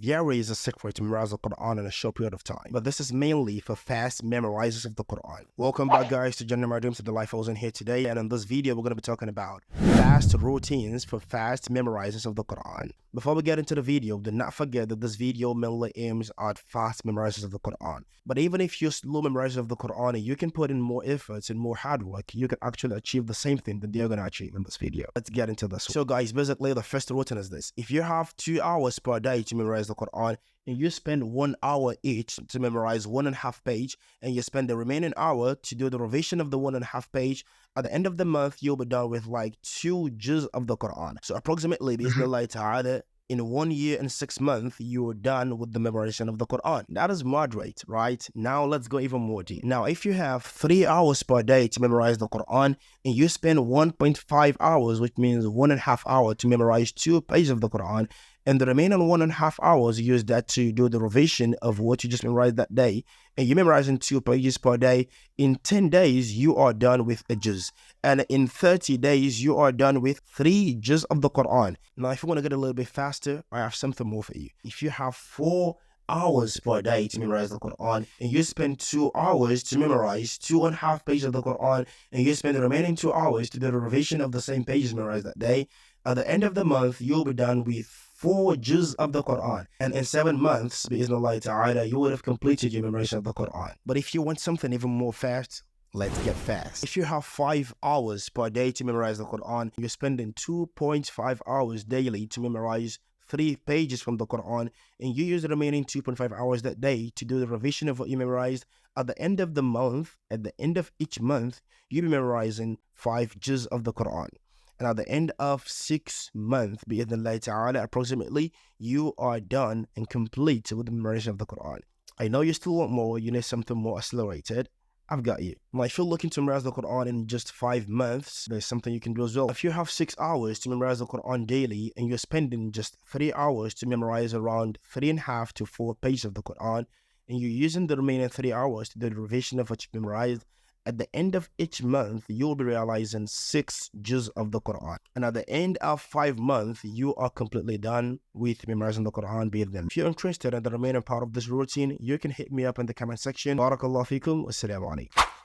There is a secret to memorize the Quran in a short period of time, but this is mainly for fast memorizers of the Quran. Welcome back, guys, to General Dreams of the Life I was in here today, and in this video, we're going to be talking about fast routines for fast memorizers of the Quran. Before we get into the video, do not forget that this video mainly aims at fast memorizers of the Quran. But even if you're slow memorizers of the Quran, you can put in more efforts and more hard work, you can actually achieve the same thing that they're going to achieve in this video. Let's get into this. So guys, basically the first routine is this. If you have 2 hours per day to memorize the Quran, and you spend 1 hour each to memorize 1.5 page, and you spend the remaining hour to do the revision of the 1.5 page, at the end of the month, you'll be done with like 2 juz of the Quran. So approximately, bismillah ta'ala, in 1 year and 6 months, you're done with the memorization of the Quran. That is moderate, right? Now let's go even more deep. Now, if you have 3 hours per day to memorize the Quran, and you spend 1.5 hours, which means 1.5 hours to memorize 2 pages of the Quran, and the remaining 1.5 hours, you use that to do the revision of what you just memorized that day, and you're memorizing 2 pages per day, in 10 days, you are done with a juz. And in 30 days, you are done with 3 juz of the Quran. Now, if you want to get a little bit faster, I have something more for you. If you have 4 hours per day to memorize the Quran, and you spend 2 hours to memorize 2.5 pages of the Quran, and you spend the remaining 2 hours to do the revision of the same pages memorized that day, at the end of the month, you'll be done with 4 juz of the Quran. And in 7 months, bi'Iznillah ta'ala, you would have completed your memorization of the Quran. But if you want something even more fast, let's get fast. If you have 5 hours per day to memorize the Quran, you're spending 2.5 hours daily to memorize 3 pages from the Quran, and you use the remaining 2.5 hours that day to do the revision of what you memorized. At the end of the month, at the end of each month, you'll be memorizing 5 juz of the Quran. And at the end of 6 months, bi'idhnillah ta'ala, approximately, you are done and complete with the memorization of the Quran. I know you still want more, you need something more accelerated. I've got you. Now, if you're looking to memorize the Quran in just 5 months, there's something you can do as well. If you have 6 hours to memorize the Quran daily, and you're spending just 3 hours to memorize around 3.5 to 4 pages of the Quran, and you're using the remaining 3 hours to do the revision of what you memorized, at the end of each month, you'll be realizing 6 juz of the Quran. And at the end of 5 months, you are completely done with memorizing the Quran. If you're interested in the remaining part of this routine, you can hit me up in the comment section. Barakallahu feekum. Wassalamu alaikum.